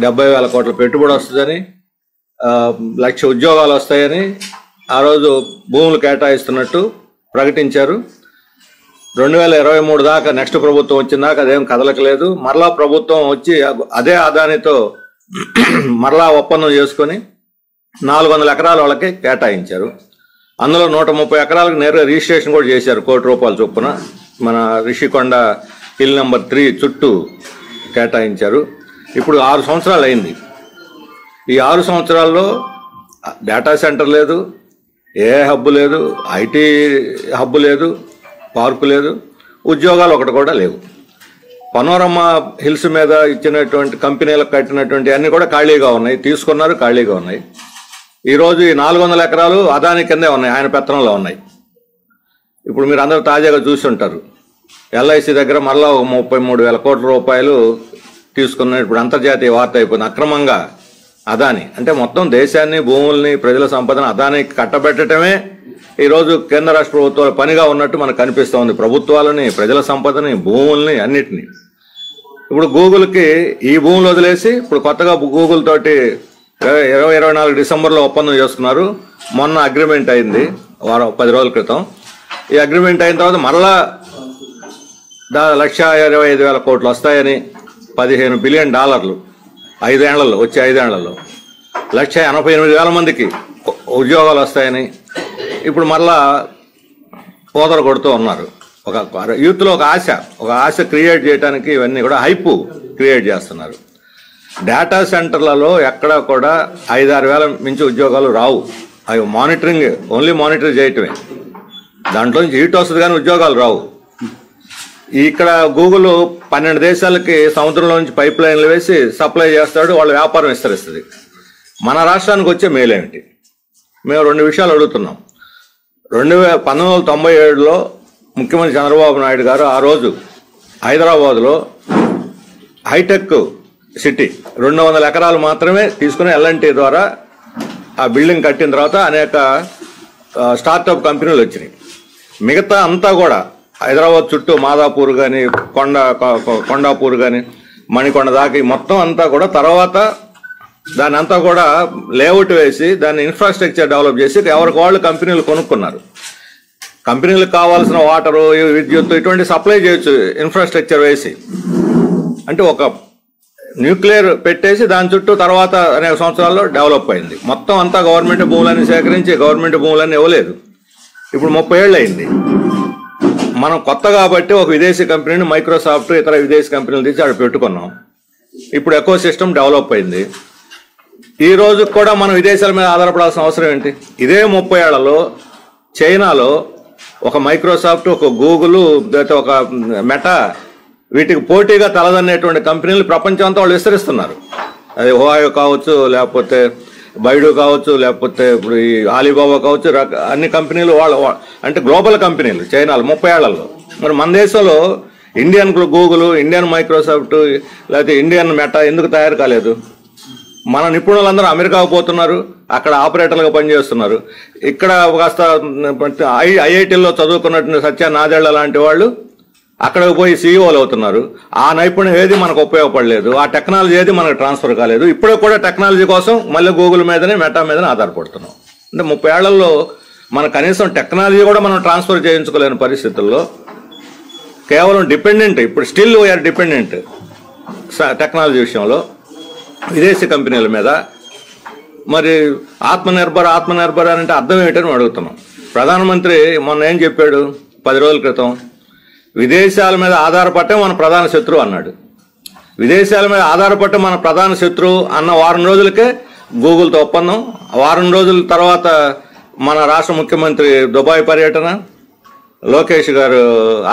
70,000 కోట్ల పెట్టుబడి వస్తుందని, 1,00,000 ఉద్యోగాలు వస్తాయని ఆ రోజు భూములు కేటాయిస్తున్నట్టు ప్రకటించారు. 2023 దాకా నెక్స్ట్ ప్రభుత్వం వచ్చిన దాకా అదేం కదలకలేదు. మరలా ప్రభుత్వం వచ్చి అదే అదానితో మరలా ఒప్పందం చేసుకొని 400 ఎకరాల వాళ్ళకి కేటాయించారు. అందులో 130 ఎకరాలకు నేరుగా రిజిస్ట్రేషన్ కూడా చేశారు, ₹1,00,00,000 చొప్పున. మన రిషికొండ హిల్ నెంబర్ 3 చుట్టూ కేటాయించారు. ఇప్పుడు 6 సంవత్సరాలు అయింది. ఈ 6 సంవత్సరాల్లో డేటా సెంటర్ లేదు, ఏ హబ్బు లేదు, ఐటీ హబ్బు లేదు, పార్కు లేదు, ఉద్యోగాలు ఒకటి కూడా లేవు. పనోరమా హిల్స్ మీద ఇచ్చినటువంటి కంపెనీలకు కట్టినటువంటి అన్ని కూడా ఖాళీగా ఉన్నాయి, తీసుకున్నారు, ఖాళీగా ఉన్నాయి. ఈరోజు ఈ 400 ఎకరాలు అదాని కిందే ఉన్నాయి, ఆయన పెత్తనంలో ఉన్నాయి. ఇప్పుడు మీరు అందరూ తాజాగా చూసి ఉంటారు, ఎల్ఐసి దగ్గర మరలా 33,000 కోట్ల రూపాయలు తీసుకున్న ఇప్పుడు అంతర్జాతీయ వార్త అయిపోయింది. అక్రమంగా అదాని అంటే మొత్తం దేశాన్ని, భూముల్ని, ప్రజల సంపదను అదానికి కట్టబెట్టడమే ఈరోజు కేంద్ర రాష్ట్ర ప్రభుత్వాల పనిగా ఉన్నట్టు మనకు కనిపిస్తోంది. ప్రభుత్వాలని, ప్రజల సంపదని, భూముల్ని అన్నిటినీ. ఇప్పుడు గూగుల్కి ఈ భూములు వదిలేసి ఇప్పుడు కొత్తగా గూగుల్ తోటి 2024 డిసెంబర్లో ఒప్పందం చేసుకున్నారు. మొన్న అగ్రిమెంట్ అయింది 10 రోజుల క్రితం. ఈ అగ్రిమెంట్ అయిన తర్వాత మరలా $125,000 కోట్లు వస్తాయని, $15 బిలియన్ 5 ఏళ్లలో, వచ్చే 5 ఏళ్లలో 1,88,000 మందికి ఉద్యోగాలు వస్తాయని ఇప్పుడు మరలా పోదర కొడుతూ ఉన్నారు. ఒక యూత్లో ఒక ఆశ క్రియేట్ చేయడానికి ఇవన్నీ కూడా హైపు క్రియేట్ చేస్తున్నారు. డేటా సెంటర్లలో ఎక్కడా కూడా 5-6 వేల మించి ఉద్యోగాలు రావు. అవి మానిటరింగ్, ఓన్లీ మానిటర్ చేయటమే. దాంట్లో నుంచి హీట్ వస్తుంది కానీ ఉద్యోగాలు రావు. ఇక్కడ గూగుల్ 12 దేశాలకి సముద్రంలో నుంచి పైప్ లైన్లు వేసి సప్లై చేస్తాడు, వాళ్ళ వ్యాపారం విస్తరిస్తుంది. మన రాష్ట్రానికి వచ్చే మేలేమిటి? మేము 2 విషయాలు అడుగుతున్నాం. 1997లో ముఖ్యమంత్రి చంద్రబాబు నాయుడు గారు ఆ రోజు హైదరాబాద్లో హైటెక్ సిటీ 200 ఎకరాలు మాత్రమే తీసుకుని L&T ద్వారా ఆ బిల్డింగ్ కట్టిన తర్వాత అనేక స్టార్టప్ కంపెనీలు వచ్చినాయి. మిగతా అంతా కూడా హైదరాబాద్ చుట్టూ మాదాపూర్ కానీ, కొండాపూర్ కానీ, మణికొండ దాకా మొత్తం అంతా కూడా తర్వాత దాన్ని అంతా కూడా లేఅవుట్ వేసి దాన్ని ఇన్ఫ్రాస్ట్రక్చర్ డెవలప్ చేసి ఎవరికి వాళ్ళు కంపెనీలు కొనుక్కున్నారు. కంపెనీలకు కావాల్సిన వాటరు, విద్యుత్ ఇటువంటి సప్లై చేయొచ్చు ఇన్ఫ్రాస్ట్రక్చర్ వేసి. అంటే ఒక న్యూక్లియర్ పెట్టేసి దాని చుట్టూ తర్వాత అనేక సంవత్సరాల్లో డెవలప్ అయింది. మొత్తం అంతా గవర్నమెంట్ భూములన్నీ సేకరించి గవర్నమెంట్ భూములన్నీ ఇవ్వలేదు. ఇప్పుడు 30 ఏళ్ళు అయింది. మనం కొత్త కాబట్టి ఒక విదేశీ కంపెనీని, మైక్రోసాఫ్ట్ ఇతర విదేశీ కంపెనీలు తీసి అక్కడ పెట్టుకున్నాం. ఇప్పుడు ఎకో సిస్టమ్ డెవలప్ అయింది. ఈ రోజు కూడా మనం విదేశాల మీద ఆధారపడాల్సిన అవసరం ఏంటి? ఇదే 30 ఏళ్లలో చైనాలో ఒక మైక్రోసాఫ్ట్, ఒక గూగుల్, ఒక మెటా, వీటికి పోటీగా తలదన్నేటువంటి కంపెనీలు ప్రపంచం అంతా వాళ్ళు విస్తరిస్తున్నారు. అది హువాయో కావచ్చు, లేకపోతే బైడు కావచ్చు, లేకపోతే ఇప్పుడు ఈ ఆలీబాబా కావచ్చు, అన్ని కంపెనీలు వాళ్ళ అంటే గ్లోబల్ కంపెనీలు చైనాలో 30 ఏళ్లలో. మరి మన దేశంలో ఇండియన్ గూగుల్, ఇండియన్ మైక్రోసాఫ్ట్, లేకపోతే ఇండియన్ మెటా ఎందుకు తయారు కాలేదు? మన నిపుణులందరూ అమెరికాకు పోతున్నారు, అక్కడ ఆపరేటర్లుగా పనిచేస్తున్నారు. ఇక్కడ కాస్త ఐఐటీల్లో చదువుకున్నటువంటి సత్య నాదెళ్ల లాంటి వాళ్ళు అక్కడికి పోయి సీఈఓలు అవుతున్నారు. ఆ నైపుణ్యం ఏది మనకు ఉపయోగపడలేదు, ఆ టెక్నాలజీ ఏది మనకు ట్రాన్స్ఫర్ కాలేదు. ఇప్పుడు కూడా టెక్నాలజీ కోసం మళ్ళీ గూగుల్ మీదనే, మెటా మీదనే ఆధారపడుతున్నాం. అంటే 30 ఏళ్లలో మన కనీసం టెక్నాలజీ కూడా మనం ట్రాన్స్ఫర్ చేయించుకోలేని పరిస్థితుల్లో కేవలం డిపెండెంట్, ఇప్పుడు స్టిల్ వీఆర్ డిపెండెంట్ టెక్నాలజీ విషయంలో విదేశీ కంపెనీల మీద. మరి ఆత్మనిర్భర్ అంటే అర్థం ఏమిటని అడుగుతున్నాం. ప్రధానమంత్రి మొన్న ఏం చెప్పాడు 10 రోజుల క్రితం? విదేశాల మీద ఆధారపడటం మన ప్రధాన శత్రువు అన్నాడు. విదేశాల మీద ఆధారపడటం మన ప్రధాన శత్రువు అన్న వారం రోజులకే గూగుల్తో ఒప్పందం. వారం రోజుల తర్వాత మన రాష్ట్ర ముఖ్యమంత్రి దుబాయ్ పర్యటన, లోకేష్ గారు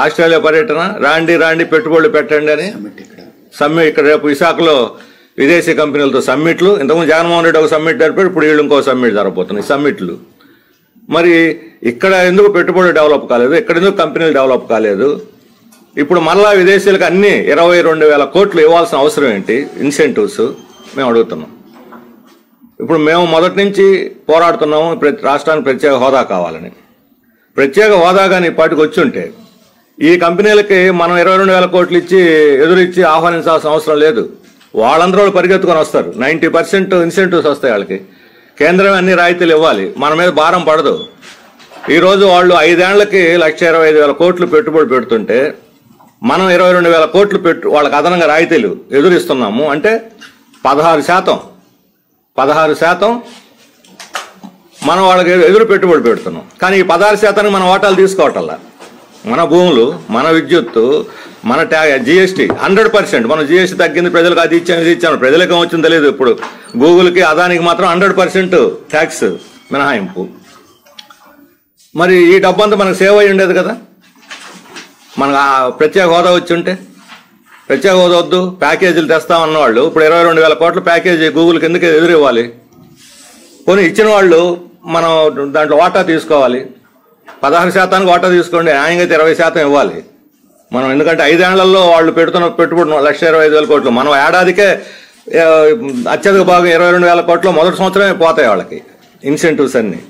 ఆస్ట్రేలియా పర్యటన, రాండి పెట్టుబడులు పెట్టండి అని సమ్మిట్. ఇక్కడ రేపు విశాఖలో విదేశీ కంపెనీలతో సమ్మిట్లు. ఇంతకుముందు జగన్మోహన్ రెడ్డి ఒక సమ్మిట్ జరిపాడు, ఇప్పుడు వీళ్ళు ఇంకో సమ్మిట్ జరగబోతున్నాయి సమ్మిట్లు. మరి ఇక్కడ ఎందుకు పెట్టుబడులు డెవలప్ కాలేదు? ఇక్కడ ఎందుకు కంపెనీలు డెవలప్ కాలేదు? ఇప్పుడు మళ్ళా విదేశీయులకు అన్ని 22,000 కోట్లు ఇవ్వాల్సిన అవసరం ఏంటి? ఇన్సెంటివ్స్ మేము అడుగుతున్నాం. ఇప్పుడు మేము మొదటి నుంచి పోరాడుతున్నాము రాష్ట్రానికి ప్రత్యేక హోదా కావాలని. ప్రత్యేక హోదా కానీ ఇప్పటికి వచ్చి ఉంటే ఈ కంపెనీలకి మనం 22,000 కోట్లు ఇచ్చి ఎదురిచ్చి ఆహ్వానించాల్సిన అవసరం లేదు. వాళ్ళందరూ వాళ్ళు పరిగెత్తుకొని వస్తారు. 90% ఇన్సెంటివ్స్ వస్తాయి వాళ్ళకి. కేంద్రం అన్ని రాయితీలు ఇవ్వాలి, మన మీద భారం పడదు. ఈరోజు వాళ్ళు 5 ఏళ్లకి 1,25,000 కోట్లు పెట్టుబడి పెడుతుంటే మనం 22,000 కోట్లు వాళ్ళకి అదనంగా రాయితీలు ఎదురిస్తున్నాము. అంటే 16% మనం వాళ్ళకి ఎదురు పెట్టుబడి పెడుతున్నాం. కానీ ఈ 16% మనం వాటాలు తీసుకోవటల్లా. మన భూములు, మన విద్యుత్తు, మన జిఎస్టీ 100%. మనం జిఎస్టీ తగ్గింది, ప్రజలకు అది ఇచ్చాము ఇది ఇచ్చాము. ప్రజలకు ఏమొచ్చిందో తెలియదు. ఇప్పుడు గూగుల్కి అదానికి మాత్రం 100% ట్యాక్స్ మినహాయింపు. మరి ఈ డబ్బంతా మనకు సేవ్ అయ్యి ఉండేది కదా. మనకు ప్రత్యేక హోదా వచ్చి ఉంటే. ప్రత్యేక హోదా వద్దు, ప్యాకేజీలు తెస్తామన్నవాళ్ళు ఇప్పుడు 22,000 కోట్ల ప్యాకేజీ గూగుల్కి ఎందుకు ఎదురు ఇవ్వాలి? కొన్ని ఇచ్చిన వాళ్ళు మనం దాంట్లో వాటా తీసుకోవాలి. 16% వాటా తీసుకోండి, న్యాయంగా 20% ఇవ్వాలి మనం. ఎందుకంటే 5 ఏళ్లలో వాళ్ళు పెడుతున్న పెట్టుబడి 1,25,000 కోట్లు. మనం ఏడాదికే అత్యధిక భాగం 22,000 కోట్లు మొదటి సంవత్సరమే పోతాయి వాళ్ళకి ఇన్సెంటివ్స్ అన్ని.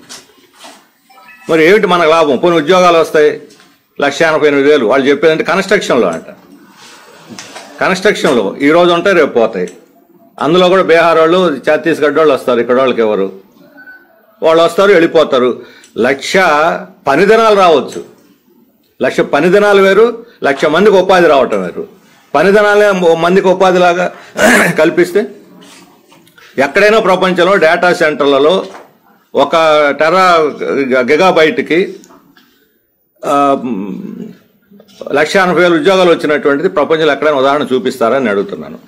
మరి ఏమిటి మనకు లాభం? కొన్ని ఉద్యోగాలు వస్తాయి 1,88,000. వాళ్ళు చెప్పేదంటే కన్స్ట్రక్షన్లో అంట. కన్స్ట్రక్షన్లో ఈరోజు ఉంటాయి, రేపు పోతాయి. అందులో కూడా బీహార్ వాళ్ళు, ఛత్తీస్గఢ్ వాళ్ళు వస్తారు. ఇక్కడ వాళ్ళకి ఎవరు? వాళ్ళు వస్తారు, వెళ్ళిపోతారు. 1,00,000 పని దినాలు రావచ్చు. 1,00,000 పని దినాలు వేరు, 1,00,000 మందికి ఉపాధి రావటం వేరు. పని దినాలే మందికి ఉపాధిలాగా కల్పిస్తే ఎక్కడైనా ప్రపంచంలో డేటా సెంటర్లలో 1 గిగాబైట్కి 1,80,000 ఉద్యోగాలు వచ్చినటువంటిది ప్రపంచంలో ఎక్కడైనా ఉదాహరణ చూపిస్తారని అడుగుతున్నాను.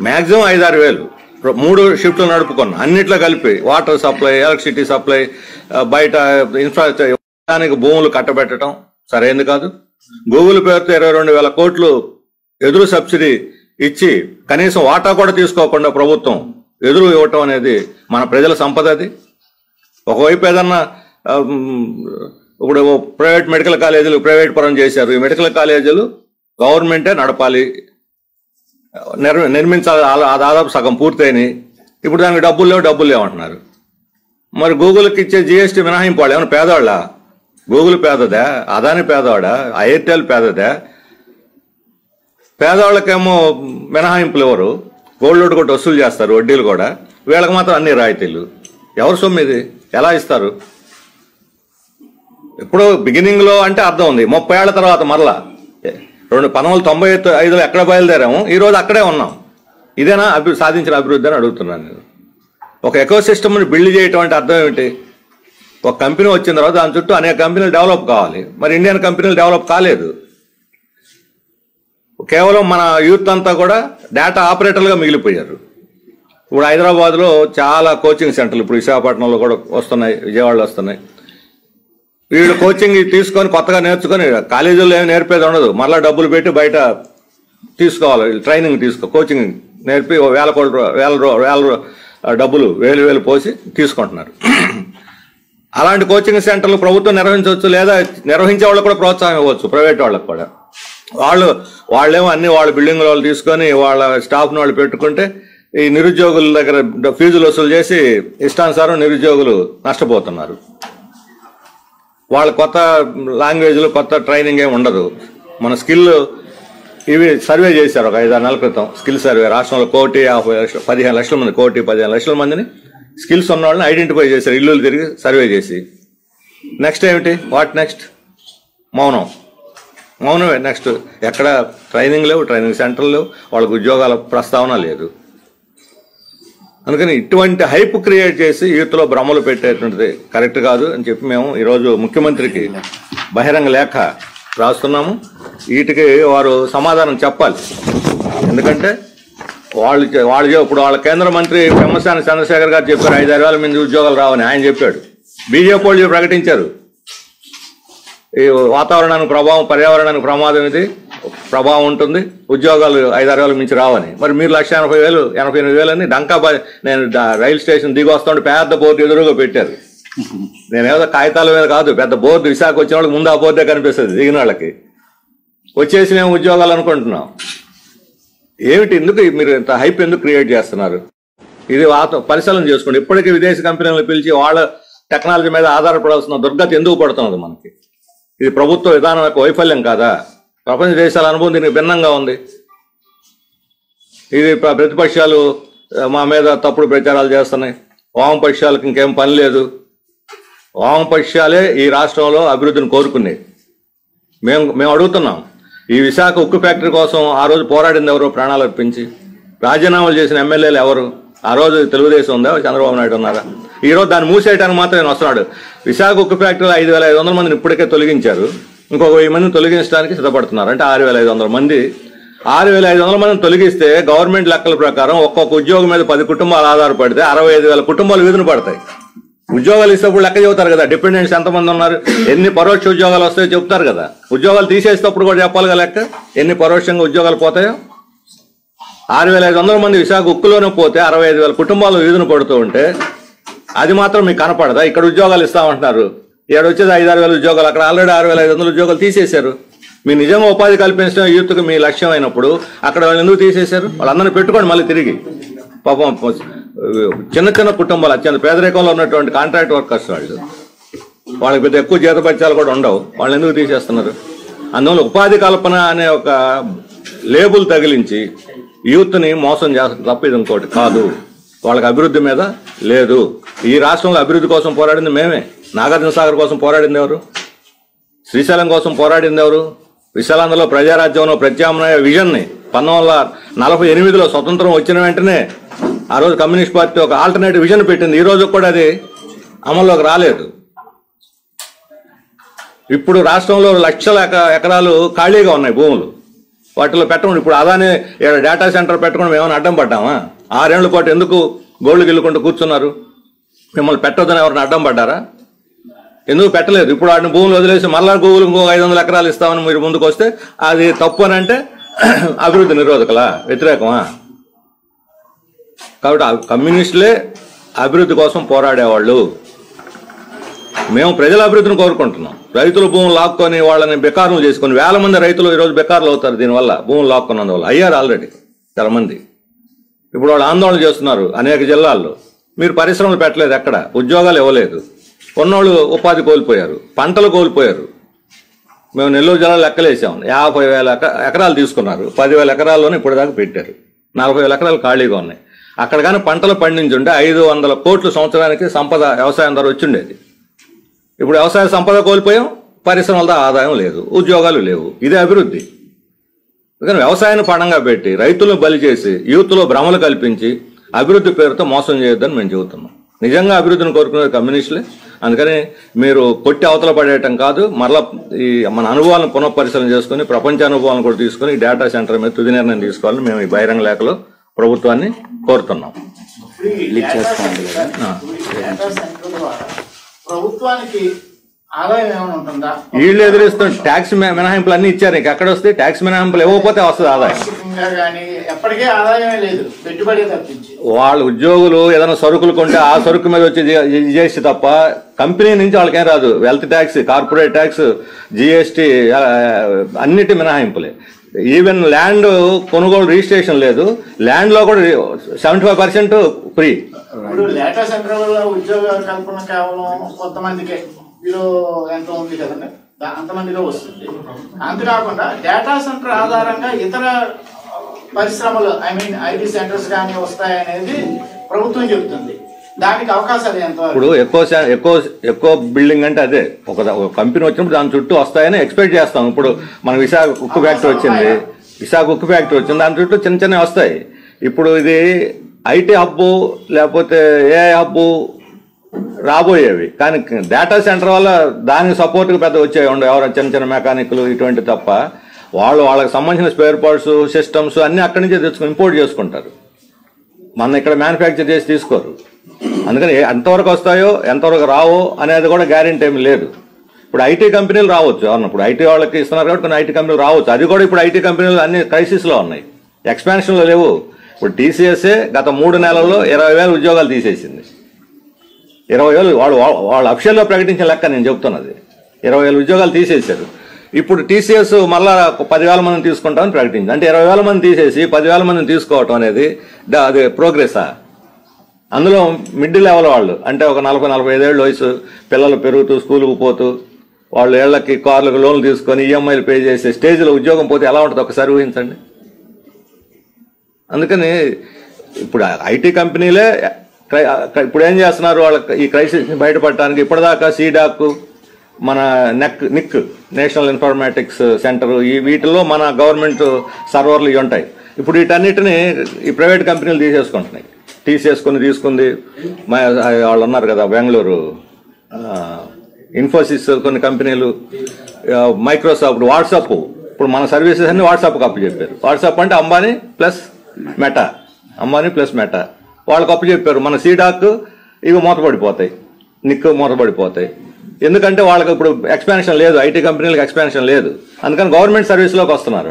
మ్యాక్సిమం 5-6 వేలు 3 షిఫ్ట్లు నడుపుకున్నాం. అన్నిట్లో కలిపి వాటర్ సప్లై, ఎలక్ట్రిసిటీ సప్లై, బయట ఇన్ఫ్రాస్ట్రక్చర్, భూములు కట్టబెట్టడం సరైనది కాదు. గూగుల్ పేరుతో 22,000 కోట్లు ఎదురు సబ్సిడీ ఇచ్చి కనీసం వాటా కూడా తీసుకోకుండా ప్రభుత్వం ఎదురు ఇవ్వటం అనేది మన ప్రజల సంపద. అది ఒకవైపు ఏదన్నా ఇప్పుడు ప్రైవేట్ మెడికల్ కాలేజీలు ప్రైవేట్ పరం చేశారు. ఈ మెడికల్ కాలేజీలు గవర్నమెంటే నడపాలి, నిర్మించాలి. దాదాపు సగం పూర్తయినాయి. ఇప్పుడు దానికి డబ్బులు లేవంటున్నారు. మరి గూగుల్కి ఇచ్చే జిఎస్టీ మినహాయింపు వాళ్ళు ఏమైనా పేదవాళ్ళ? గూగుల్ పేదదా? అదాని పేదవాడా? ఎయిర్టెల్ పేదదా? పేదవాళ్ళకేమో మినహాయింపులు ఎవరు? గోల్డ్ లోడ్ కూడా వసూలు చేస్తారు, వడ్డీలు కూడా. వీళ్ళకి మాత్రం అన్ని రాయితీలు. ఎవరు సొమ్ము ఇది? ఎలా ఇస్తారు? ఇప్పుడు బిగినింగ్లో అంటే అర్థం ఉంది. 30 ఏళ్ల తర్వాత మరలా 1995లో ఎక్కడ బయలుదేరాము, ఈరోజు అక్కడే ఉన్నాం. ఇదేనా సాధించిన అభివృద్ధి అని అడుగుతున్నాను నేను. ఒక ఎకో సిస్టమ్ని బిల్డ్ చేయటం అంటే అర్థం ఏమిటి? ఒక కంపెనీ వచ్చిన తర్వాత దాని చుట్టూ అనేక కంపెనీలు డెవలప్ కావాలి. మరి ఇండియన్ కంపెనీలు డెవలప్ కాలేదు. కేవలం మన యూత్ అంతా కూడా డేటా ఆపరేటర్లుగా మిగిలిపోయారు. ఇప్పుడు హైదరాబాద్లో చాలా కోచింగ్ సెంటర్లు, ఇప్పుడు విశాఖపట్నంలో కూడా వస్తున్నాయి, విజయవాడలో వస్తున్నాయి. వీళ్ళు కోచింగ్ తీసుకొని కొత్తగా నేర్చుకొని కాలేజీల్లో ఏమి నేర్పేది ఉండదు. మళ్ళీ డబ్బులు పెట్టి బయట తీసుకోవాలి, ట్రైనింగ్ కోచింగ్ నేర్పి వేల డబ్బులు వేలు వేలు పోసి తీసుకుంటున్నారు. అలాంటి కోచింగ్ సెంటర్లు ప్రభుత్వం నిర్వహించవచ్చు, లేదా నిర్వహించే వాళ్ళకు కూడా ప్రోత్సాహం ఇవ్వచ్చు, ప్రైవేట్ వాళ్ళకు కూడా. వాళ్ళేమో అన్ని వాళ్ళ బిల్డింగ్ వాళ్ళు తీసుకొని వాళ్ళ స్టాఫ్ని వాళ్ళు పెట్టుకుంటే ఈ నిరుద్యోగుల దగ్గర ఫీజులు వసూలు చేసి ఇష్టానుసారం నిరుద్యోగులు నష్టపోతున్నారు. వాళ్ళ కొత్త లాంగ్వేజ్లు, కొత్త ట్రైనింగ్ ఏమి ఉండదు. మన స్కిల్ ఇవి సర్వే చేశారు ఒక 5-6 నెలల క్రితం. స్కిల్ సర్వే రాష్ట్రంలో 1,15 లక్షల మంది, 1,15 లక్షల మందిని స్కిల్స్ ఉన్న వాళ్ళని ఐడెంటిఫై చేశారు, ఇల్లు తిరిగి సర్వే చేసి. నెక్స్ట్ ఏమిటి? What next? మౌనమే నెక్స్ట్. ఎక్కడ ట్రైనింగ్ లేవు, ట్రైనింగ్ సెంటర్లు లేవు, వాళ్ళకు ఉద్యోగాల ప్రస్తావన లేదు. అందుకని ఇటువంటి హైప్ క్రియేట్ చేసి యూత్లో భ్రమలు పెట్టేటువంటిది కరెక్ట్ కాదు అని చెప్పి మేము ఈరోజు ముఖ్యమంత్రికి బహిరంగ లేఖ రాస్తున్నాము. వీటికి వారు సమాధానం చెప్పాలి. ఎందుకంటే వాళ్ళు ఇప్పుడు వాళ్ళ కేంద్ర మంత్రి పెమ్మసాని చంద్రశేఖర్ గారు చెప్పారు 5-6 వేల మంది ఉద్యోగాలు రావని ఆయన చెప్పాడు. బీజేపీ వాళ్ళు ప్రకటించారు ఈ వాతావరణానికి ప్రభావం, పర్యావరణానికి ప్రమాదం, ఇది ప్రభావం ఉంటుంది, ఉద్యోగాలు 5-6 వేల మించి రావని. మరి మీరు 1,80,000 అని నేను రైలు స్టేషన్ దిగి వస్తుంటే పెద్ద బోర్డు ఎదురుగా పెట్టారు. నేనేదో కాగితాల మీద కాదు, పెద్ద బోర్డు. విశాఖ వచ్చిన వాళ్ళకి ముందు ఆ బోర్డే కనిపిస్తుంది, దిగిన వాళ్ళకి. వచ్చేసి మేము ఉద్యోగాలు అనుకుంటున్నాం. ఏమిటి? ఎందుకు మీరు ఇంత హైప్ ఎందుకు క్రియేట్ చేస్తున్నారు? ఇది పరిశీలన చేసుకోండి. ఇప్పటికీ విదేశీ కంపెనీలను పిలిచి వాళ్ళ టెక్నాలజీ మీద ఆధారపడాల్సిన దుర్గతి ఎందుకు పడుతున్నది మనకి? ఇది ప్రభుత్వ విధానం యొక్క వైఫల్యం కాదా? ప్రపంచ దేశాల అనుభవం దీనికి భిన్నంగా ఉంది. ఇది ప్రతిపక్షాలు మా మీద తప్పుడు ప్రచారాలు చేస్తున్నాయి, వామపక్షాలకు ఇంకేం పని లేదు. వామపక్షాలే ఈ రాష్ట్రంలో అభివృద్ధిని కోరుకునేది. మేము అడుగుతున్నాం, ఈ విశాఖ ఉక్కు ఫ్యాక్టరీ కోసం ఆ రోజు పోరాడింది ఎవరు? ప్రాణాలు అర్పించి రాజీనామాలు చేసిన ఎమ్మెల్యేలు ఎవరు? ఆ రోజు తెలుగుదేశం ఉందా, చంద్రబాబు నాయుడు ఉన్నారా? ఈరోజు దాన్ని మూసేయడానికి మాత్రం నేను వస్తున్నాడు. విశాఖ ఉక్కు ఫ్యాక్టరీలో 5,500 మందిని ఇప్పటికే తొలగించారు, ఇంకొక 1000 మందిని తొలగించడానికి సిద్ధపడుతున్నారు. అంటే 6,500 మంది. 6,500 మందిని తొలగిస్తే గవర్నమెంట్ లెక్కల ప్రకారం ఒక్కొక్క ఉద్యోగం మీద 10 కుటుంబాలు ఆధారపడితే 65,000 కుటుంబాలు వీధులు పడతాయి. ఉద్యోగాలు ఇస్తేప్పుడు లెక్క చెబుతారు కదా, డిపెండెంట్స్ ఎంతమంది ఉన్నారు, ఎన్ని పరోక్ష ఉద్యోగాలు వస్తాయో చెప్తారు కదా. ఉద్యోగాలు తీసేసేటప్పుడు కూడా చెప్పాలిగా లెక్క, ఎన్ని పరోక్షంగా ఉద్యోగాలు పోతాయో. 6,500 మంది విశాఖ ఉక్కులోనే పోతే 65,000 కుటుంబాలు వీధును పడుతూ ఉంటే అది మాత్రం మీకు కనపడదా? ఇక్కడ ఉద్యోగాలు ఇస్తామంటున్నారు, ఇక్కడ వచ్చేది 5-6 ఉద్యోగాలు, అక్కడ ఆల్రెడీ 6,500 ఉద్యోగాలు తీసేశారు. మీ నిజంగా ఉపాధి కల్పించడం యూత్కి మీ లక్ష్యం అయినప్పుడు అక్కడ వాళ్ళు ఎందుకు తీసేశారు? వాళ్ళందరినీ పెట్టుకోండి మళ్ళీ తిరిగి. పాపం చిన్న చిన్న కుటుంబాలు, అత్యంత పేదరికంలో ఉన్నటువంటి కాంట్రాక్ట్ వర్కర్స్ వాళ్ళకి పెద్ద ఎక్కువ జీతభత్యాలు కూడా ఉండవు, వాళ్ళు ఎందుకు తీసేస్తున్నారు? అందువల్ల ఉపాధి కల్పన అనే ఒక లేబుల్ తగిలించి యూత్ని మోసం చేస్తారు తప్ప ఇది ఇంకోటి కాదు. వాళ్ళకి అభివృద్ధి మీద లేదు. ఈ రాష్ట్రంలో అభివృద్ధి కోసం పోరాడింది మేమే. నాగార్జున సాగర్ కోసం పోరాడింది ఎవరు? శ్రీశైలం కోసం పోరాడింది ఎవరు? విశాలాంధ్రలో ప్రజారాజ్యంలో ప్రత్యామ్నాయ విజన్ని 1948లో స్వతంత్రం వచ్చిన వెంటనే ఆ రోజు కమ్యూనిస్ట్ పార్టీ ఒక ఆల్టర్నేటివ్ విజన్ పెట్టింది. ఈ రోజు కూడా అది అమల్లోకి రాలేదు. ఇప్పుడు రాష్ట్రంలో లక్షల ఎకరాలు ఖాళీగా ఉన్నాయి భూములు, వాటిలో పెట్టడం. ఇప్పుడు అదాని డేటా సెంటర్ పెట్టుకుని ఏమైనా అడ్డం పడ్డామా? 6 ఏళ్ల పాటు ఎందుకు గోల్డ్ గిల్లుకుంటూ కూర్చున్నారు? మిమ్మల్ని పెట్టొద్దని ఎవరిని అడ్డం పడ్డారా? ఎందుకు పెట్టలేదు? ఇప్పుడు వాటిని భూములు వదిలేసి మళ్ళా గూగుల్ ఇంకో 500 ఎకరాలు ఇస్తామని మీరు ముందుకు వస్తే అది తప్పు అని అంటే అభివృద్ధి నిరోధకులా, వ్యతిరేకమా? కాబట్టి కమ్యూనిస్టులే అభివృద్ధి కోసం పోరాడేవాళ్ళు. మేము ప్రజల అభివృద్ధిని కోరుకుంటున్నాం. రైతుల భూములు లాక్కొని వాళ్ళని బెకారులు చేసుకొని 1000 మంది రైతులు ఈరోజు బెకారులు అవుతారు దీనివల్ల, భూములు లాక్కున్నందువల్ల. అయ్యారు ఆల్రెడీ చాలా మంది. ఇప్పుడు వాళ్ళు ఆందోళన చేస్తున్నారు అనేక జిల్లాల్లో. మీరు పరిశ్రమలు పెట్టలేదు, ఎక్కడ ఉద్యోగాలు ఇవ్వలేదు, ఉన్నోళ్ళు ఉపాధి కోల్పోయారు, పంటలు కోల్పోయారు. మేము నెల్లూరు జిల్లాలో లెక్కలేసాం, 50,000 ఎకరాలు తీసుకున్నారు, 10,000 ఎకరాల్లోనే ఇప్పుడు దాకా పెట్టారు, 40,000 ఎకరాలు ఖాళీగా ఉన్నాయి. అక్కడ కానీ పంటలు పండించుంటే 500 కోట్ల సంవత్సరానికి సంపద వ్యవసాయం ద్వారా వచ్చిండేది. ఇప్పుడు వ్యవసాయ సంపద కోల్పోయాం, పరిశ్రమలతో ఆదాయం లేదు, ఉద్యోగాలు లేవు. ఇదే అభివృద్ధి. కానీ వ్యవసాయాన్ని పణంగా పెట్టి రైతులను బలి చేసి యూత్లో భ్రమలు కల్పించి అభివృద్ధి పేరుతో మోసం చేయొద్దని మేము చెబుతున్నాం. నిజంగా అభివృద్ధిని కోరుకునేది కమ్యూనిస్టులే. అందుకని మీరు కొట్టి అవతల పడేయటం కాదు, మరలా ఈ మన అనుభవాలను పునఃపరిశీలన చేసుకుని ప్రపంచ అనుభవాలను కూడా తీసుకుని ఈ డేటా సెంటర్ మీద తుది నిర్ణయం తీసుకోవాలని మేము ఈ బహిరంగ లేఖలో ప్రభుత్వాన్ని కోరుతున్నాం. ప్రభుత్వానికి ఆదాయం ఏమైనా ఉంటుందా? వీళ్ళు ఎదురిస్తున్న ట్యాక్స్ మినహాయింపులు అన్ని ఇచ్చారు, ఇంక ఎక్కడ వస్తాయి? ట్యాక్స్ మినహాయింపులు ఇవ్వకపోతే వస్తుంది ఆదాయం. ఎప్పటికే ఆదాయమే లేదు, పెట్టుబడి తప్పించి. వాళ్ళ ఉద్యోగులు ఏదైనా సరుకులు కొంటే ఆ సరుకు మీద వచ్చి చేసి తప్ప కంపెనీ నుంచి వాళ్ళకేం రాదు. Wealth tax, corporate tax, GST అన్నిటి మినహాయింపులే. ఈవెన్ ల్యాండ్ కొనుగోలు రిజిస్ట్రేషన్ లేదు, ల్యాండ్ లో కూడా 75% ఫ్రీ. ఇప్పుడు డేటా సెంటర్ వల్ల ఉద్యోగ కల్పన కేవలం కొంతమందికే, వీళ్ళు ఎంత ఉంది కదండి, అంతమందిలో వస్తుంది. అంతేకాకుండా డేటా సెంటర్ ఆధారంగా ఇతర పరిశ్రమలు ఐటీ సెంటర్స్ కానీ వస్తాయనేది ప్రభుత్వం చెబుతుంది. దానికి అవకాశాలు ఎంత? ఇప్పుడు ఎక్కువ బిల్డింగ్ అంటే అదే ఒక కంపెనీ వచ్చినప్పుడు దాని చుట్టూ వస్తాయని ఎక్స్పెక్ట్ చేస్తాం. ఇప్పుడు మన విశాఖ ఉక్కు ఫ్యాక్టరీ వచ్చింది, దాని చుట్టూ చిన్న చిన్నవి వస్తాయి. ఇప్పుడు ఇది ఐటీ హబ్బు లేకపోతే ఏఐ హబ్బు రాబోయేవి, కానీ డేటా సెంటర్ వల్ల దానికి సపోర్ట్గా పెద్ద వచ్చేవి ఉండవు. ఎవరైనా చిన్న చిన్న మెకానిక్లు ఇటువంటి తప్ప వాళ్ళకి సంబంధించిన స్పేర్ పార్ట్స్, సిస్టమ్స్ అన్ని అక్కడి నుంచే తెచ్చుకుని ఇంపోర్ట్ చేసుకుంటారు. మన ఇక్కడ మ్యానుఫ్యాక్చర్ చేసి తీసుకోరు. అందుకని ఎంతవరకు వస్తాయో ఎంతవరకు రావో అనేది కూడా గ్యారెంటీ ఏమి లేదు. ఇప్పుడు ఐటీ కంపెనీలు రావచ్చు, అవును, ఇప్పుడు ఐటీ వాళ్ళకి ఇస్తున్నారు కాబట్టి కొన్ని ఐటీ కంపెనీలు రావచ్చు. అది కూడా ఇప్పుడు ఐటీ కంపెనీలు అన్ని క్రైసిస్లో ఉన్నాయి, ఎక్స్పాన్షన్లో లేవు. ఇప్పుడు టీసీఎస్ఏ గత 3 నెలల్లో 20,000 ఉద్యోగాలు తీసేసింది. 20,000 వాళ్ళు అఫీషియల్గా ప్రకటించిన లెక్క నేను చెప్తున్నది. 20,000 ఉద్యోగాలు తీసేశారు. ఇప్పుడు టీసీఎస్ మళ్ళా 10,000 మందిని తీసుకుంటామని ప్రకటించింది. అంటే 20,000 మంది తీసేసి 10,000 మందిని తీసుకోవటం అనేది అది ప్రోగ్రెసా? అందులో మిడ్ లెవెల్ వాళ్ళు అంటే ఒక 40-45 ఏళ్ళ వయసు పిల్లలు పెరుగుతూ స్కూల్కి పోతూ వాళ్ళు ఏళ్లకి కార్లకు లోన్లు తీసుకొని ఈఎంఐలు పే చేసే స్టేజ్లో ఉద్యోగం పోతే ఎలా ఉంటుంది ఒకసారి ఊహించండి. అందుకని ఇప్పుడు ఐటీ కంపెనీలే ఇప్పుడు ఏం చేస్తున్నారు, వాళ్ళకి ఈ క్రైసిస్ బయటపడటానికి ఇప్పటిదాకా సీడాక్, మన నిక్ నేషనల్ ఇన్ఫర్మేటిక్స్ సెంటర్, ఈ వీటిల్లో మన గవర్నమెంట్ సర్వర్లు ఇవి ఉంటాయి. ఇప్పుడు వీటన్నిటిని ఈ ప్రైవేట్ కంపెనీలు తీసుకుంది వాళ్ళు ఉన్నారు కదా బెంగళూరు, ఇన్ఫోసిస్, కొన్ని కంపెనీలు, మైక్రోసాఫ్ట్, వాట్సాప్. ఇప్పుడు మన సర్వీసెస్ అన్ని వాట్సాప్కి అప్పు చెప్పారు. వాట్సాప్ అంటే అంబానీ ప్లస్ మెటా వాళ్ళకి అప్పు చెప్పారు. మన సీడాక్ ఇవి మూతపడిపోతాయి, నిక్ మూతపడిపోతాయి. ఎందుకంటే వాళ్ళకి ఇప్పుడు ఎక్స్పాన్షన్ లేదు, ఐటీ కంపెనీలకు ఎక్స్పాన్షన్ లేదు. అందుకని గవర్నమెంట్ సర్వీస్లోకి వస్తున్నారు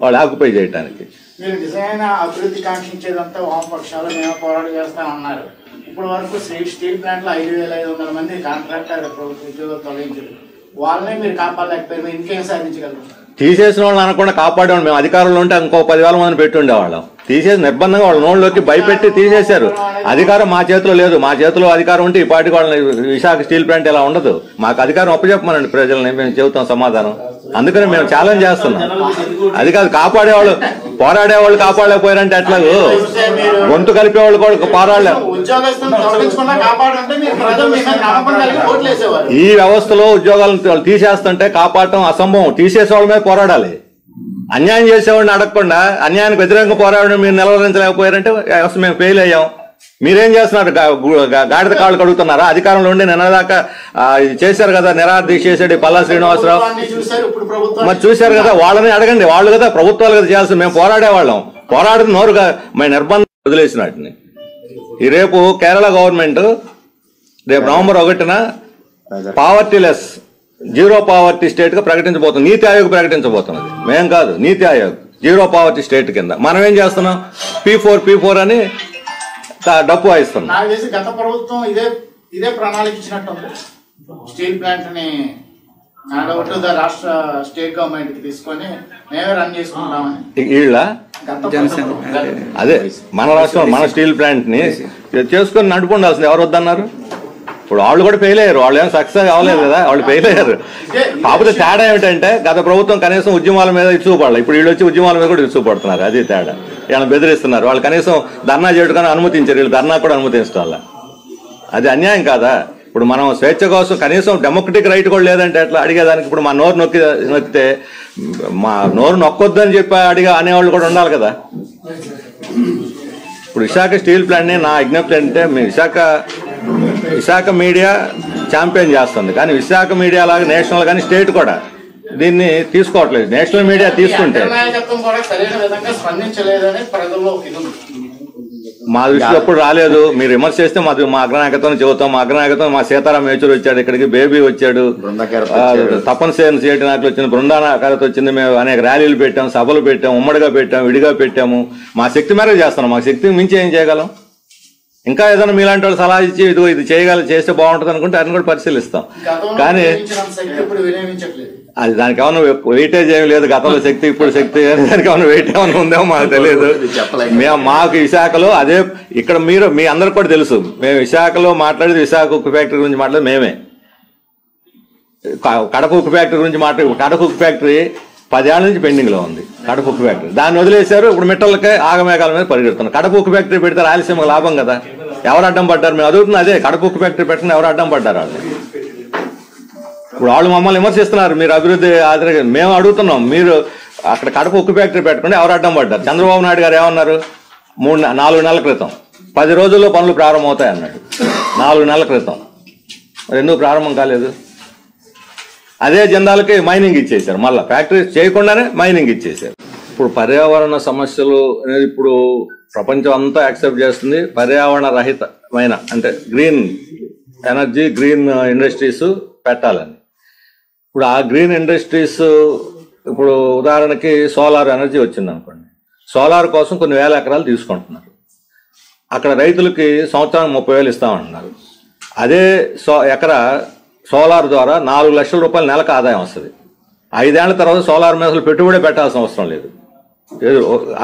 వాళ్ళు ఆక్యుపై చేయడానికి. మీరు నిజమైన అభివృద్ధి కాంక్షించేదంతా వామపక్షాలు మేము పోరాటం చేస్తామన్నారు. ఇప్పుడు వరకు స్టీల్ ప్లాంట్లో 5,500 మంది కాంట్రాక్టర్ ప్రభుత్వ ఉద్యోగాలు తొలగించారు. వాళ్ళనే మీరు కాపాడలేకపోయారు, మీరు ఇంకేం సాధించగలరు? తీసేసిన వాళ్ళని అనకుండా కాపాడేవాళ్ళు. మేము అధికారంలో ఉంటే ఇంకో 10,000 మందిని పెట్టి ఉండేవాళ్ళం. తీసేసి నిర్బంధంగా వాళ్ళ నోళ్ళలోకి భయపెట్టి తీసేశారు. అధికారం మా చేతిలో లేదు. మా చేతిలో అధికారం ఉంటే ఈ పార్టీకి వాళ్ళని విశాఖ స్టీల్ ప్లాంట్ ఇలా ఉండదు. మాకు అధికారం అప్పచెప్పమనండి ప్రజల్ని, మేము చెబుతాం సమాధానం. అందుకని మేము ఛాలెంజ్ చేస్తున్నాం. అది కాదు, కాపాడేవాళ్ళు పోరాడేవాళ్ళు కాపాడలేకపోయారంటే ఎట్లాగో గొంతు కలిపేవాళ్ళు కూడా పోరాడలేరు. ఈ వ్యవస్థలో ఉద్యోగాలను తీసేస్తుంటే కాపాడటం అసంభవం. తీసేసేవాళ్ళ మీద పోరాడాలి. అన్యాయం చేసేవాడిని అడగకుండా అన్యాయానికి వ్యతిరేకంగా పోరాడడం మీరు నిలవరించలేకపోయారంటే మేము ఫెయిల్ అయ్యాం. మీరేం చేస్తున్నారు? గాడిద కాళ్ళు కడుగుతున్నారా? అధికారంలో ఉండి నిన్నదాకా చేశారు కదా, నిరాదీక్ష చేసాడు పల్లా శ్రీనివాసరావు. మరి చూశారు కదా, వాళ్ళని అడగండి. వాళ్ళు కదా ప్రభుత్వాలు కదా చేయాల్సింది. మేము పోరాడేవాళ్ళం. పోరాడుతూ నోరుగా మేము నిర్బంధం వదిలేసినట్టుని. ఈ రేపు కేరళ గవర్నమెంట్ రేపు నవంబర్ 1న పావర్టీలెస్, జీరో పావర్టీ స్టేట్ గా ప్రకటించబోతుంది. నీతి ఆయోగ్ ప్రకటించబోతున్నది, మేం కాదు. నీతి ఆయోగ్ జీరో పావర్టీ స్టేట్ కింద మనం ఏం చేస్తున్నాం? P4 అని డప్పు వాయిస్తున్నాం. నాకు తెలిసి గత ప్రభుత్వం ఇదే ప్రణాళిక ఇచ్చినట్టుంది. స్టీల్ ప్లాంట్ ని రాష్ట్ర స్టేట్ గవర్నమెంట్ కి తీసుకొని మేమే రన్ చేసుకుంటామని వీళ్ళ అదే మన రాష్ట్రం మన స్టీల్ ప్లాంట్ ని చేసుకొని నడుపుండాల్సింది. ఎవరు వద్దన్నారు? ఇప్పుడు వాళ్ళు కూడా ఫెయిల్ అయ్యారు. వాళ్ళు ఏం సక్సెస్ అవ్వలేదు కదా, వాళ్ళు ఫెయిల్ అయ్యారు. కాకపోతే తేడా ఏమిటంటే గత ప్రభుత్వం కనీసం ఉద్యమాల మీద ఇచ్చుపడాలి. ఇప్పుడు వీళ్ళు వచ్చి ఉద్యమాల మీద కూడా ఇచ్చుపడుతున్నారు. అది తేడా. వీళ్ళని బెదిరిస్తున్నారు. వాళ్ళు కనీసం ధర్నా చేయడానికి అనుమతించారు, వీళ్ళు ధర్నా కూడా అనుమతించాల. అది అన్యాయం కాదా? ఇప్పుడు మనం స్వేచ్ఛ కోసం కనీసం డెమోక్రటిక్ రైట్ కూడా లేదంటే ఎట్లా అడిగేదానికి? ఇప్పుడు మా నోరు నొక్కితే మా నోరు నొక్కొద్దని చెప్పి అనేవాళ్ళు కూడా ఉండాలి కదా. ఇప్పుడు విశాఖ స్టీల్ ప్లాంట్ని నా విజ్ఞప్తి అంటే, విశాఖ మీడియా ఛాంపియన్ చేస్తుంది, కానీ విశాఖ మీడియా లాగా నేషనల్ కానీ స్టేట్ కూడా దీన్ని తీసుకోవట్లేదు. నేషనల్ మీడియా తీసుకుంటే మా దృష్టిలో ఎప్పుడు రాలేదు. మీరు విమర్శ చేస్తే మా అగ్రనాయకత్వం చెబుతాం. మా అగ్రనాయకత్వం మా సీతారాం యేచూరి వచ్చాడు, ఇక్కడికి బేబీ వచ్చాడు, తపన్సేన సిఐటి నాయకులు వచ్చింది, బృందాకారత వచ్చింది. మేము అనేక ర్యాలీలు పెట్టాము, సభలు పెట్టాము, ఉమ్మడిగా పెట్టాము, విడిగా పెట్టాము. మా శక్తి మేరకు చేస్తున్నాం. మా శక్తికి మించి ఏం చేయగలం? ఇంకా ఏదైనా మీలాంటి వాళ్ళు సలహా ఇచ్చి ఇది చేస్తే బాగుంటుంది అనుకుంటే ఆయన కూడా పరిశీలిస్తాం. కానీ అది దానికి ఏమన్నా వెయిటేజ్ ఏమి లేదు. గతంలో శక్తి, ఇప్పుడు శక్తి, దానికి ఏమన్నా వెయిట్ ఏమైనా ఉందేమో మాకు తెలియదు. మాకు విశాఖలో అదే, ఇక్కడ మీ అందరికి కూడా తెలుసు, మేము విశాఖలో మాట్లాడేది విశాఖ ఉక్కు ఫ్యాక్టరీ గురించి మాట్లాడేది మేమే. కడప ఉక్కు ఫ్యాక్టరీ గురించి కడప ఉక్కు ఫ్యాక్టరీ 10 ఏళ్ల నుంచి పెండింగ్ లో ఉంది. కడప ఉక్కు ఫ్యాక్టరీ దాన్ని వదిలేశారు. ఇప్పుడు మిట్టలకే ఆగమేఘాల మీద పరిగెడుతున్నారు. కడప ఉక్కు ఫ్యాక్టరీ పెడితే రాయలసీమకు లాభం కదా. ఎవరు అడ్డం పడ్డారు? మేము అడుగుతున్నా అదే. కడప ఉక్కు ఫ్యాక్టరీ పెట్టిన ఎవరు అడ్డం పడ్డారు? వాళ్ళు ఇప్పుడు వాళ్ళు మమ్మల్ని విమర్శిస్తున్నారు, మీరు అభివృద్ధి ఆదరణ. మేము అడుగుతున్నాం, మీరు అక్కడ కడప ఉక్కు ఫ్యాక్టరీ పెట్టకుండా ఎవరు అడ్డం పడ్డారు? చంద్రబాబు నాయుడు గారు ఏమన్నారు? 4 నెలల క్రితం 10 రోజుల్లో పనులు ప్రారంభమవుతాయి అన్నాడు. 4 నెలల క్రితం. మరి ఎందుకు ప్రారంభం కాలేదు? అదే జెండాలకి మైనింగ్ ఇచ్చేసారు. మళ్ళీ ఫ్యాక్టరీ చేయకుండానే మైనింగ్ ఇచ్చేసారు. ఇప్పుడు పర్యావరణ సమస్యలు అనేది ఇప్పుడు ప్రపంచం అంతా యాక్సెప్ట్ చేస్తుంది. పర్యావరణ రహితమైన అంటే గ్రీన్ ఎనర్జీ, గ్రీన్ ఇండస్ట్రీస్ పెట్టాలని. ఇప్పుడు ఆ గ్రీన్ ఇండస్ట్రీస్, ఇప్పుడు ఉదాహరణకి సోలార్ ఎనర్జీ వచ్చింది అనుకోండి. సోలార్ కోసం కొన్ని వేల ఎకరాలు తీసుకుంటున్నారు. అక్కడ రైతులకి సంవత్సరానికి 30,000 ఇస్తామంటున్నారు. అదే ఎకరా సోలార్ ద్వారా 4 లక్షల రూపాయలు నెలకు ఆదాయం వస్తుంది. 5 ఏళ్ల తర్వాత సోలార్ మీద అసలు పెట్టుబడి పెట్టాల్సిన అవసరం లేదు,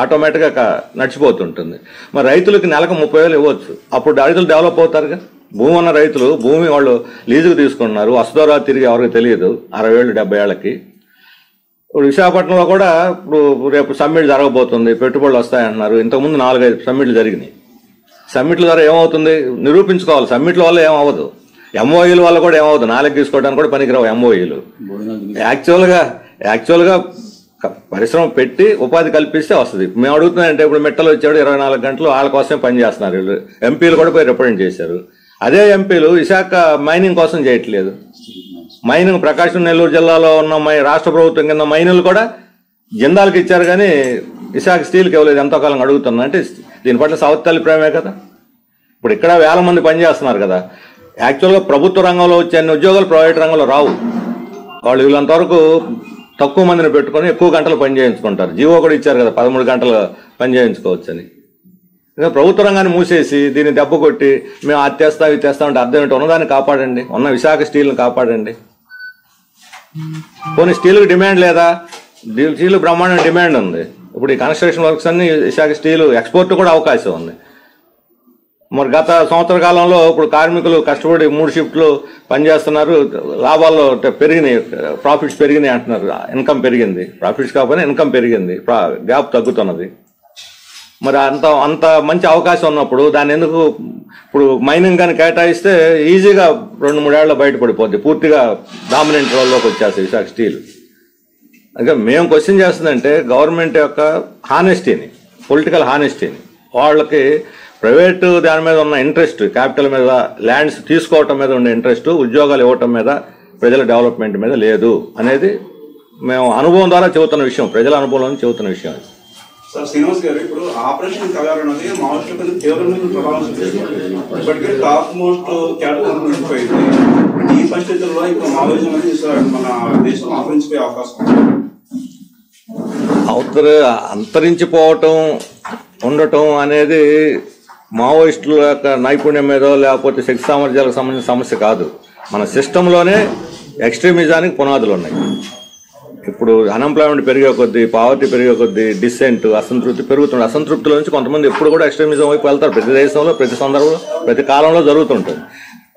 ఆటోమేటిక్గా నడిచిపోతుంటుంది. మరి రైతులకి నెలకు 30,000 ఇవ్వచ్చు. అప్పుడు రైతులు డెవలప్ అవుతారుగా. భూమి ఉన్న రైతులు భూమి వాళ్ళు లీజుకు తీసుకుంటున్నారు. వస్తుదోరా తిరిగి ఎవరికి తెలియదు 60 ఏళ్ళు 70 ఏళ్ళకి. ఇప్పుడు విశాఖపట్నంలో కూడా ఇప్పుడు రేపు సమ్మిట్ జరగబోతుంది, పెట్టుబడులు వస్తాయంటున్నారు. ఇంతకుముందు 4-5 సమ్మిట్లు జరిగినాయి. సమ్మిట్ల ద్వారా ఏమవుతుంది నిరూపించుకోవాలి. సమ్మిట్ల వల్ల ఏమవ్వదు, ఎంఓఈల వల్ల కూడా ఏమవుదు, నాలుగు తీసుకోవడానికి కూడా పనికిరావు ఎంఓఈలు. యాక్చువల్గా పరిశ్రమ పెట్టి ఉపాధి కల్పిస్తే వస్తుంది. మేము అడుగుతున్నాయంటే ఇప్పుడు మెట్టలు వచ్చాడు 24 గంటలు వాళ్ళ కోసమే పనిచేస్తున్నారు వీళ్ళు. ఎంపీలు కూడా పోయి రిప్రజెంట్ చేశారు. అదే ఎంపీలు విశాఖ మైనింగ్ కోసం చేయట్లేదు. మైనింగ్ ప్రకాశం నెల్లూరు జిల్లాలో ఉన్న రాష్ట్ర ప్రభుత్వం కింద మైనులు కూడా జిందాల్కి ఇచ్చారు కానీ విశాఖ స్టీల్కి ఇవ్వలేదు. ఎంతో కాలం అడుగుతున్నా అంటే దీని పట్ల సౌత్ అభిప్రాయమే కదా. ఇప్పుడు ఇక్కడ 1000 మంది పనిచేస్తున్నారు కదా. యాక్చువల్గా ప్రభుత్వ రంగంలో వచ్చే అన్ని ఉద్యోగాలు ప్రైవేట్ రంగంలో రావు. వాళ్ళు వీళ్ళంతవరకు తక్కువ మందిని పెట్టుకొని ఎక్కువ గంటలు పని చేయించుకుంటారు. జీవో కూడా ఇచ్చారు కదా 13 గంటలు పని చేయించుకోవచ్చు అని. ఇంకా ప్రభుత్వ రంగాన్ని మూసేసి దీన్ని దెబ్బ కొట్టి మేము అది తెస్తాం ఇది తెస్తామంటే అర్థం ఏంటి? ఉన్నదాన్ని కాపాడండి, ఉన్న విశాఖ స్టీల్ని కాపాడండి. పోనీ స్టీల్కి డిమాండ్ లేదా? స్టీల్ బ్రహ్మాండ డిమాండ్ ఉంది. ఇప్పుడు ఈ కన్స్ట్రక్షన్ వర్క్స్ అన్ని విశాఖ స్టీల్ ఎక్స్పోర్ట్ కూడా అవకాశం ఉంది. మరి గత సంవత్సర కాలంలో ఇప్పుడు కార్మికులు కష్టపడి 3 షిఫ్ట్లు పనిచేస్తున్నారు, లాభాల్లో పెరిగినాయి, ప్రాఫిట్స్ పెరిగినాయి అంటున్నారు. ఇన్కమ్ పెరిగింది, ప్రాఫిట్స్ కాకపోయినా ఇన్కమ్ పెరిగింది, గ్యాప్ తగ్గుతున్నది. మరి అంత మంచి అవకాశం ఉన్నప్పుడు దాన్ని ఎందుకు ఇప్పుడు మైనింగ్ కానీ కేటాయిస్తే ఈజీగా 2-3 ఏళ్ళలో బయటపడిపోద్ది, పూర్తిగా డామినెంట్ రోల్లోకి వచ్చేస్తుంది విశాఖ స్టీల్. ఇంకా మేము క్వశ్చన్ చేస్తుందంటే గవర్నమెంట్ యొక్క హానెస్టీని, పొలిటికల్ హానెస్టీని. వాళ్ళకి ప్రైవేటు దాని మీద ఉన్న ఇంట్రెస్ట్, క్యాపిటల్ మీద, ల్యాండ్స్ తీసుకోవటం మీద ఉండే ఇంట్రెస్ట్, ఉద్యోగాలు ఇవ్వటం మీద, ప్రజల డెవలప్మెంట్ మీద లేదు అనేది మేము అనుభవం ద్వారా చెబుతున్న విషయం, ప్రజల అనుభవంలో చెబుతున్న విషయం. సార్ శ్రీనివాస్ గారు, ఇప్పుడు ఆపరేషన్ కగారు అనేది మావోయిస్టులకు తీవ్రమైన ప్రభావం చూపిస్తుంది. ఇప్పటికే టాప్ మోస్ట్ క్యాటగిరీ ఉండిపోయింది. ఈ పరిస్థితుల్లో ఇప్పుడు మావోయిజం అనేది మన దేశంలో అంతరించిపోయే అవకాశం అంతరించిపోవటం ఉండటం అనేది మావోయిస్టుల యొక్క నైపుణ్యం మీదో లేకపోతే శక్తి సామర్థ్యాలకు సంబంధించిన సమస్య కాదు. మన సిస్టంలోనే ఎక్స్ట్రీమిజానికి పునాదులు ఉన్నాయి. ఇప్పుడు అన్ఎంప్లాయ్మెంట్ పెరిగే కొద్దీ, పావర్టీ పెరిగే కొద్దీ డిసెంట్, అసంతృప్తి పెరుగుతుంది. అసంతృప్తిలో నుంచి కొంతమంది ఎప్పుడు కూడా ఎక్స్ట్రీమిజం వైపు వెళ్తారు. ప్రతి దేశంలో, ప్రతి సందర్భంలో, ప్రతి కాలంలో జరుగుతుంటుంది.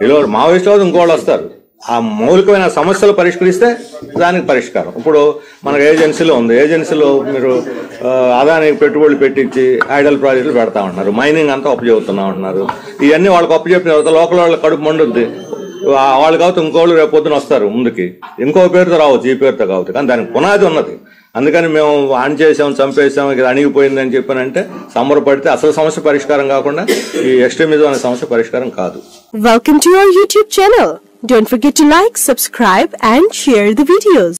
ఇలా మావోయిస్టులు ఇంకోళ్ళు వస్తారు. ఆ మౌలికమైన సమస్యలు పరిష్కరిస్తే దానికి పరిష్కారం. ఇప్పుడు మనకు ఏజెన్సీలో ఉంది, ఏజెన్సీలో మీరు అదానికి పెట్టుబడులు పెట్టించి ఐడల్ ప్రాజెక్టులు పెడతా ఉంటున్నారు, మైనింగ్ అంతా అప్పచెబుతున్నా ఉంటున్నారు. ఇవన్నీ వాళ్ళకి అప్పచెప్పిన తర్వాత లోకల్ వాళ్ళకి కడుపు మండుద్ది. వాళ్ళు కావచ్చు ఇంకోళ్ళు రేపు పొద్దున వస్తారు ముందుకి, ఇంకో పేరుతో రావచ్చు, ఈ పేరుతో కావచ్చు, కానీ దానికి పునాది ఉన్నది. అందుకని మేము ఆన్ చేసాం, చంపేసాం, ఇది అణిగిపోయిందని చెప్పానంటే సంబరపడితే అసలు సమస్య పరిష్కారం కాకుండా ఈ ఎక్స్ట్రీమిజం అనే సమస్య పరిష్కారం కాదు. Welcome to our YouTube channel. Don't forget to like, subscribe and share the videos.